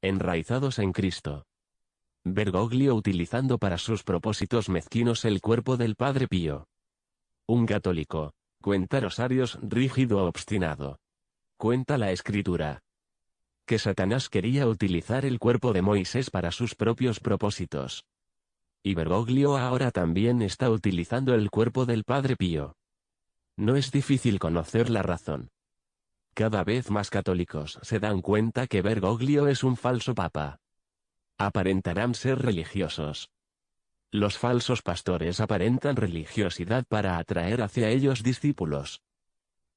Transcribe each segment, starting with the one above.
enraizados en Cristo. Bergoglio utilizando para sus propósitos mezquinos el cuerpo del Padre Pío. Un católico, cuenta Rosarios rígido o obstinado. Cuenta la Escritura que Satanás quería utilizar el cuerpo de Moisés para sus propios propósitos. Y Bergoglio ahora también está utilizando el cuerpo del Padre Pío. No es difícil conocer la razón. Cada vez más católicos se dan cuenta que Bergoglio es un falso papa. Aparentarán ser religiosos. Los falsos pastores aparentan religiosidad para atraer hacia ellos discípulos.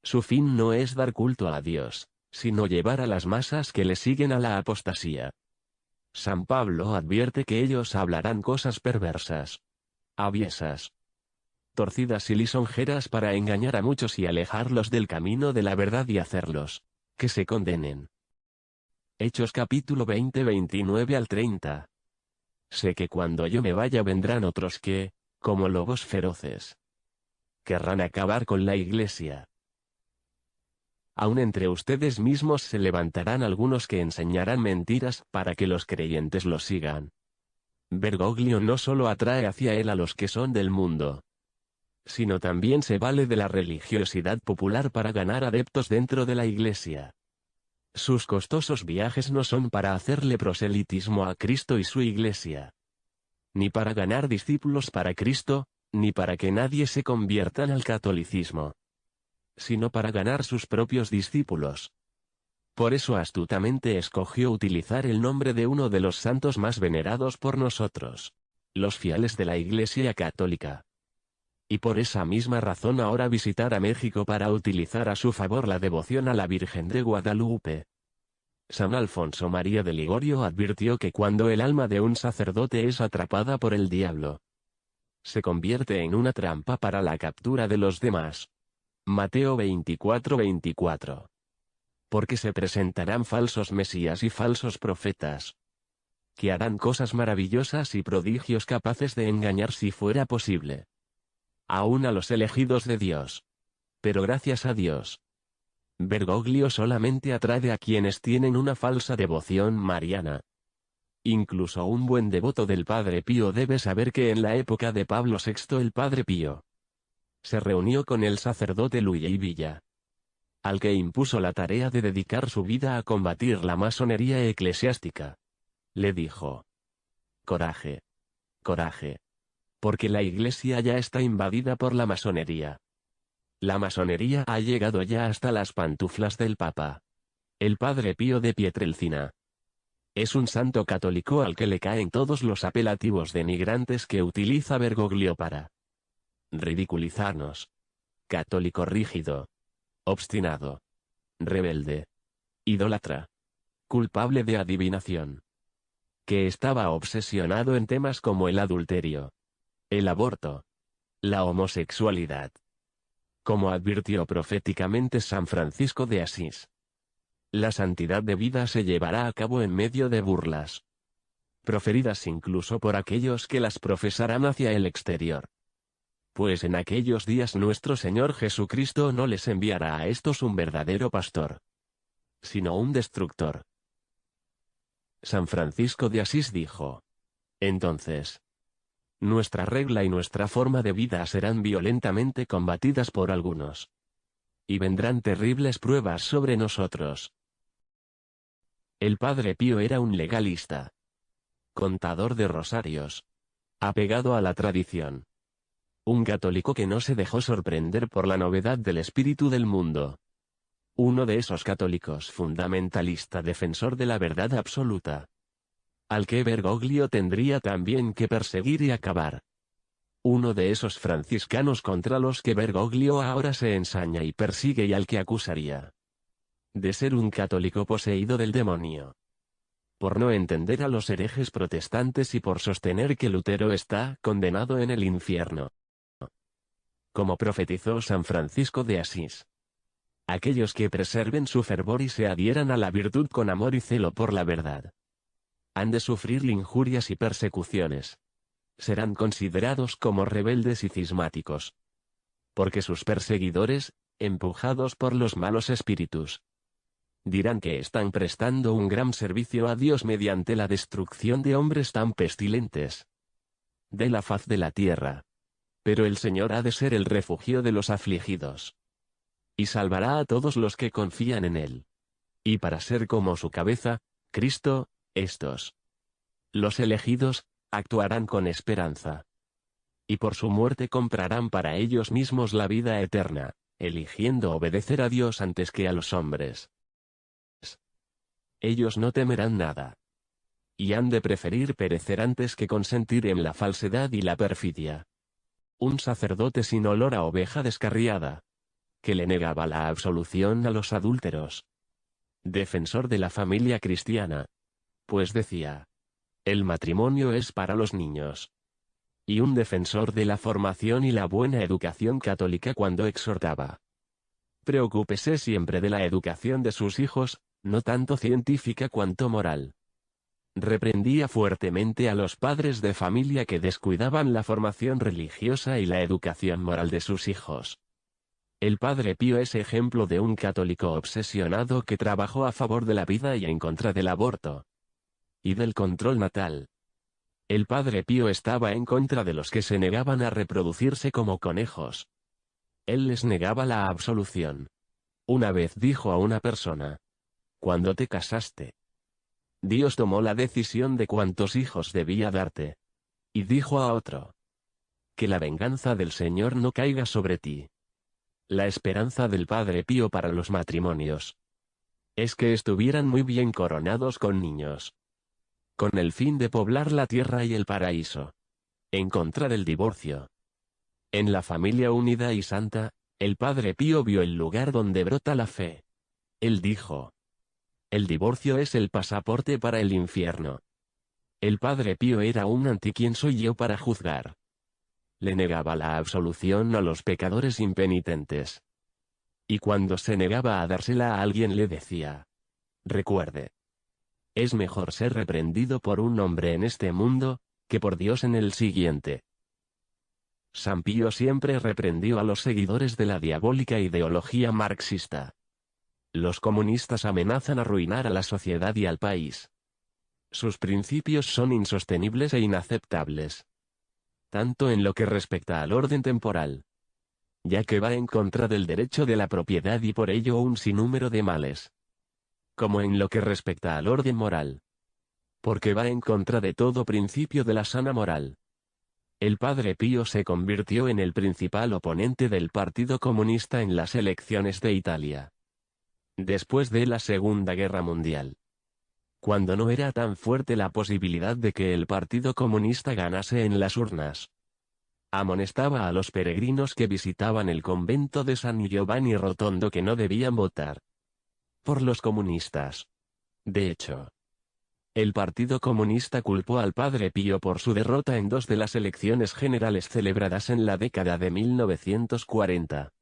Su fin no es dar culto a Dios, sino llevar a las masas que le siguen a la apostasía. San Pablo advierte que ellos hablarán cosas perversas, aviesas, torcidas y lisonjeras para engañar a muchos y alejarlos del camino de la verdad y hacerlos que se condenen. Hechos capítulo 20 29 al 30. Sé que cuando yo me vaya vendrán otros que, como lobos feroces, querrán acabar con la Iglesia. Aun entre ustedes mismos se levantarán algunos que enseñarán mentiras para que los creyentes los sigan. Bergoglio no solo atrae hacia él a los que son del mundo, sino también se vale de la religiosidad popular para ganar adeptos dentro de la Iglesia. Sus costosos viajes no son para hacerle proselitismo a Cristo y su Iglesia, ni para ganar discípulos para Cristo, ni para que nadie se convierta al catolicismo, sino para ganar sus propios discípulos. Por eso astutamente escogió utilizar el nombre de uno de los santos más venerados por nosotros, los fieles de la Iglesia Católica. Y por esa misma razón ahora visitará México para utilizar a su favor la devoción a la Virgen de Guadalupe. San Alfonso María de Ligorio advirtió que cuando el alma de un sacerdote es atrapada por el diablo, se convierte en una trampa para la captura de los demás. Mateo 24:24. Porque se presentarán falsos mesías y falsos profetas, que harán cosas maravillosas y prodigios capaces de engañar si fuera posible aún a los elegidos de Dios. Pero gracias a Dios, Bergoglio solamente atrae a quienes tienen una falsa devoción mariana. Incluso un buen devoto del Padre Pío debe saber que en la época de Pablo VI el Padre Pío se reunió con el sacerdote Luigi Villa, al que impuso la tarea de dedicar su vida a combatir la masonería eclesiástica. Le dijo: coraje, coraje, porque la Iglesia ya está invadida por la masonería. La masonería ha llegado ya hasta las pantuflas del Papa. El Padre Pío de Pietrelcina es un santo católico al que le caen todos los apelativos denigrantes que utiliza Bergoglio para ridiculizarnos. Católico rígido, obstinado, rebelde, idólatra, culpable de adivinación, que estaba obsesionado en temas como el adulterio, el aborto, la homosexualidad. Como advirtió proféticamente San Francisco de Asís, la santidad de vida se llevará a cabo en medio de burlas, proferidas incluso por aquellos que las profesarán hacia el exterior. Pues en aquellos días nuestro Señor Jesucristo no les enviará a estos un verdadero pastor, sino un destructor. San Francisco de Asís dijo: entonces, nuestra regla y nuestra forma de vida serán violentamente combatidas por algunos, y vendrán terribles pruebas sobre nosotros. El Padre Pío era un legalista, contador de rosarios, apegado a la tradición. Un católico que no se dejó sorprender por la novedad del espíritu del mundo. Uno de esos católicos fundamentalista defensor de la verdad absoluta, al que Bergoglio tendría también que perseguir y acabar. Uno de esos franciscanos contra los que Bergoglio ahora se ensaña y persigue y al que acusaría de ser un católico poseído del demonio, por no entender a los herejes protestantes y por sostener que Lutero está condenado en el infierno. Como profetizó San Francisco de Asís, aquellos que preserven su fervor y se adhieran a la virtud con amor y celo por la verdad, han de sufrir injurias y persecuciones. Serán considerados como rebeldes y cismáticos, porque sus perseguidores, empujados por los malos espíritus, Dirán que están prestando un gran servicio a Dios mediante la destrucción de hombres tan pestilentes de la faz de la tierra. Pero el Señor ha de ser el refugio de los afligidos. Y salvará a todos los que confían en Él. Y para ser como su cabeza, Cristo, estos, los elegidos, actuarán con esperanza. Y por su muerte comprarán para ellos mismos la vida eterna, eligiendo obedecer a Dios antes que a los hombres. Ellos no temerán nada. Y han de preferir perecer antes que consentir en la falsedad y la perfidia. Un sacerdote sin olor a oveja descarriada, que le negaba la absolución a los adúlteros. Defensor de la familia cristiana. Pues decía, el matrimonio es para los niños. Y un defensor de la formación y la buena educación católica cuando exhortaba. Preocúpese siempre de la educación de sus hijos, no tanto científica cuanto moral. Reprendía fuertemente a los padres de familia que descuidaban la formación religiosa y la educación moral de sus hijos. El Padre Pío es ejemplo de un católico obsesionado que trabajó a favor de la vida y en contra del aborto y del control natal. El Padre Pío estaba en contra de los que se negaban a reproducirse como conejos. Él les negaba la absolución. Una vez dijo a una persona: cuando te casaste, Dios tomó la decisión de cuántos hijos debía darte. Y dijo a otro: que la venganza del Señor no caiga sobre ti. La esperanza del Padre Pío para los matrimonios es que estuvieran muy bien coronados con niños, con el fin de poblar la tierra y el paraíso. En contra del divorcio. En la familia unida y santa, el Padre Pío vio el lugar donde brota la fe. Él dijo: el divorcio es el pasaporte para el infierno. El Padre Pío era un ¿quién soy yo para juzgar? Le negaba la absolución a los pecadores impenitentes. Y cuando se negaba a dársela a alguien le decía: recuerde, es mejor ser reprendido por un hombre en este mundo, que por Dios en el siguiente. San Pío siempre reprendió a los seguidores de la diabólica ideología marxista. Los comunistas amenazan arruinar a la sociedad y al país. Sus principios son insostenibles e inaceptables. Tanto en lo que respecta al orden temporal, ya que va en contra del derecho de la propiedad y por ello un sinnúmero de males, como en lo que respecta al orden moral, porque va en contra de todo principio de la sana moral. El Padre Pío se convirtió en el principal oponente del Partido Comunista en las elecciones de Italia, después de la Segunda Guerra Mundial, cuando no era tan fuerte la posibilidad de que el Partido Comunista ganase en las urnas. Amonestaba a los peregrinos que visitaban el convento de San Giovanni Rotondo que no debían votar por los comunistas. De hecho, el Partido Comunista culpó al Padre Pío por su derrota en 2 de las elecciones generales celebradas en la década de 1940.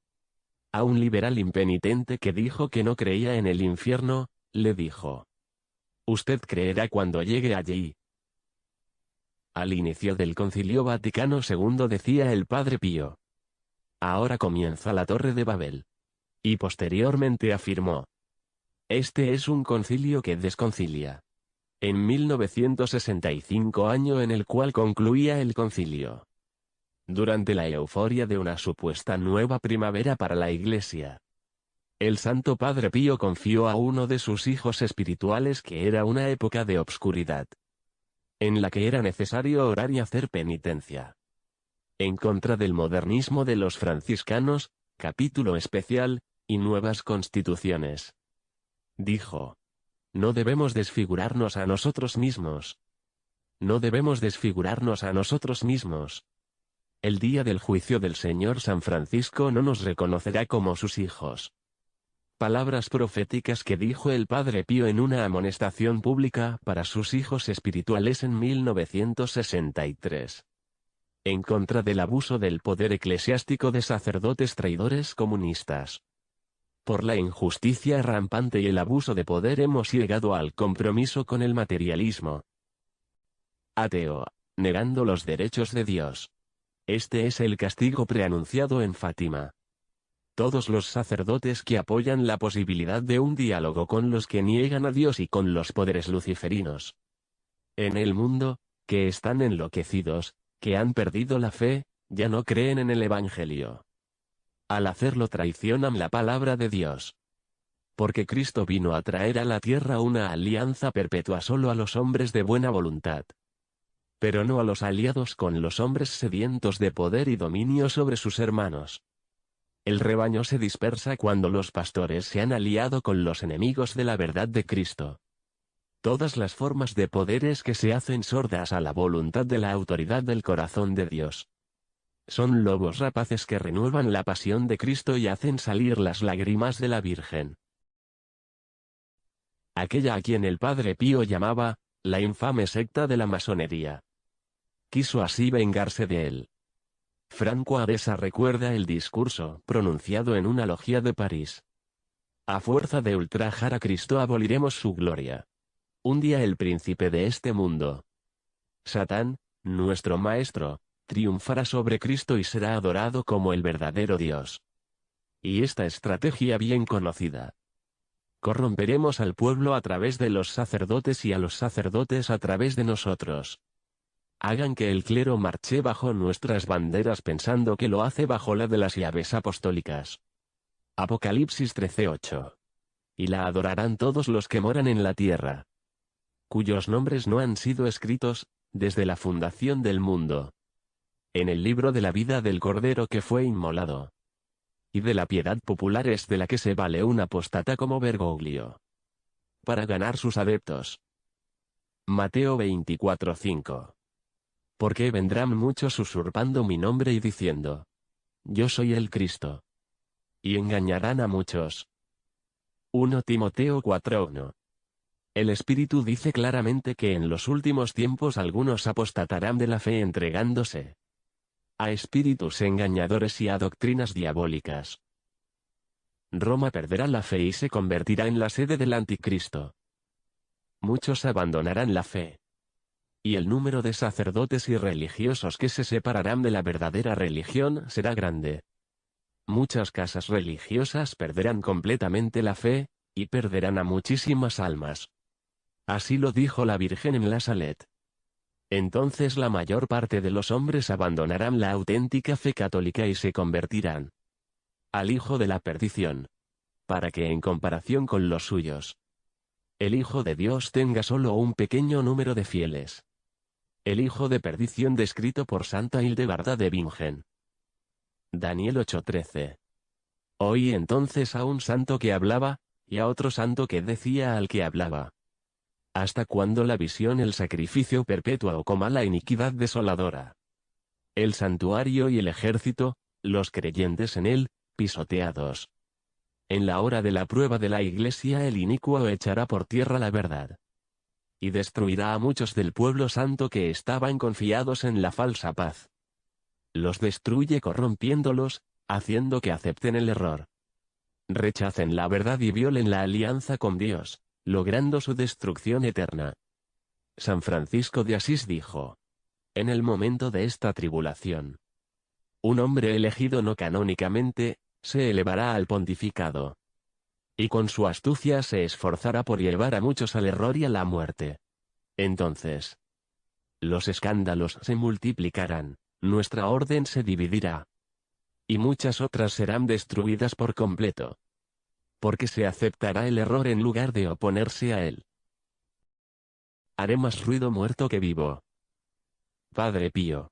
A un liberal impenitente que dijo que no creía en el infierno, le dijo: usted creerá cuando llegue allí. Al inicio del Concilio Vaticano II decía el Padre Pío: ahora comienza la Torre de Babel. Y posteriormente afirmó: este es un concilio que desconcilia. En 1965, año en el cual concluía el concilio. Durante la euforia de una supuesta nueva primavera para la Iglesia, el Santo Padre Pío confió a uno de sus hijos espirituales que era una época de obscuridad, en la que era necesario orar y hacer penitencia. En contra del modernismo de los franciscanos, capítulo especial, y nuevas constituciones. Dijo: no debemos desfigurarnos a nosotros mismos. No debemos desfigurarnos a nosotros mismos. El día del juicio del Señor San Francisco no nos reconocerá como sus hijos. Palabras proféticas que dijo el Padre Pío en una amonestación pública para sus hijos espirituales en 1963. En contra del abuso del poder eclesiástico de sacerdotes traidores comunistas. Por la injusticia rampante y el abuso de poder hemos llegado al compromiso con el materialismo. Ateo, negando los derechos de Dios. Este es el castigo preanunciado en Fátima. Todos los sacerdotes que apoyan la posibilidad de un diálogo con los que niegan a Dios y con los poderes luciferinos. En el mundo, que están enloquecidos, que han perdido la fe, ya no creen en el Evangelio. Al hacerlo traicionan la palabra de Dios. Porque Cristo vino a traer a la tierra una alianza perpetua solo a los hombres de buena voluntad. Pero no a los aliados con los hombres sedientos de poder y dominio sobre sus hermanos. El rebaño se dispersa cuando los pastores se han aliado con los enemigos de la verdad de Cristo. Todas las formas de poderes que se hacen sordas a la voluntad de la autoridad del corazón de Dios. Son lobos rapaces que renuevan la pasión de Cristo y hacen salir las lágrimas de la Virgen. Aquella a quien el Padre Pío llamaba, la infame secta de la masonería. Quiso así vengarse de él. Franco Aresa recuerda el discurso pronunciado en una logia de París. A fuerza de ultrajar a Cristo aboliremos su gloria. Un día el príncipe de este mundo, Satán, nuestro maestro, triunfará sobre Cristo y será adorado como el verdadero Dios. Y esta estrategia bien conocida. Corromperemos al pueblo a través de los sacerdotes y a los sacerdotes a través de nosotros. Hagan que el clero marche bajo nuestras banderas pensando que lo hace bajo la de las llaves apostólicas. Apocalipsis 13:8. Y la adorarán todos los que moran en la tierra, cuyos nombres no han sido escritos, desde la fundación del mundo, en el libro de la vida del Cordero que fue inmolado. Y de la piedad popular es de la que se vale un apóstata como Bergoglio, para ganar sus adeptos. Mateo 24:5. Porque vendrán muchos usurpando mi nombre y diciendo: Yo soy el Cristo. Y engañarán a muchos. 1 Timoteo 4:1. El Espíritu dice claramente que en los últimos tiempos algunos apostatarán de la fe entregándose a espíritus engañadores y a doctrinas diabólicas. Roma perderá la fe y se convertirá en la sede del anticristo. Muchos abandonarán la fe. Y el número de sacerdotes y religiosos que se separarán de la verdadera religión será grande. Muchas casas religiosas perderán completamente la fe, y perderán a muchísimas almas. Así lo dijo la Virgen en la Salet. Entonces la mayor parte de los hombres abandonarán la auténtica fe católica y se convertirán al hijo de la perdición, para que en comparación con los suyos, el Hijo de Dios tenga solo un pequeño número de fieles. El hijo de perdición descrito por Santa Hildegarda de Bingen. Daniel 8:13. Oí entonces a un santo que hablaba, y a otro santo que decía al que hablaba: ¿Hasta cuándo la visión el sacrificio perpetuo o coma la iniquidad desoladora? El santuario y el ejército, los creyentes en él, pisoteados. En la hora de la prueba de la Iglesia el inicuo echará por tierra la verdad. Y destruirá a muchos del pueblo santo que estaban confiados en la falsa paz. Los destruye corrompiéndolos, haciendo que acepten el error. Rechacen la verdad y violen la alianza con Dios, logrando su destrucción eterna. San Francisco de Asís dijo: en el momento de esta tribulación, un hombre elegido no canónicamente, se elevará al pontificado. Y con su astucia se esforzará por llevar a muchos al error y a la muerte. Entonces, los escándalos se multiplicarán, nuestra orden se dividirá. Y muchas otras serán destruidas por completo. Porque se aceptará el error en lugar de oponerse a él. Haré más ruido muerto que vivo. Padre Pío.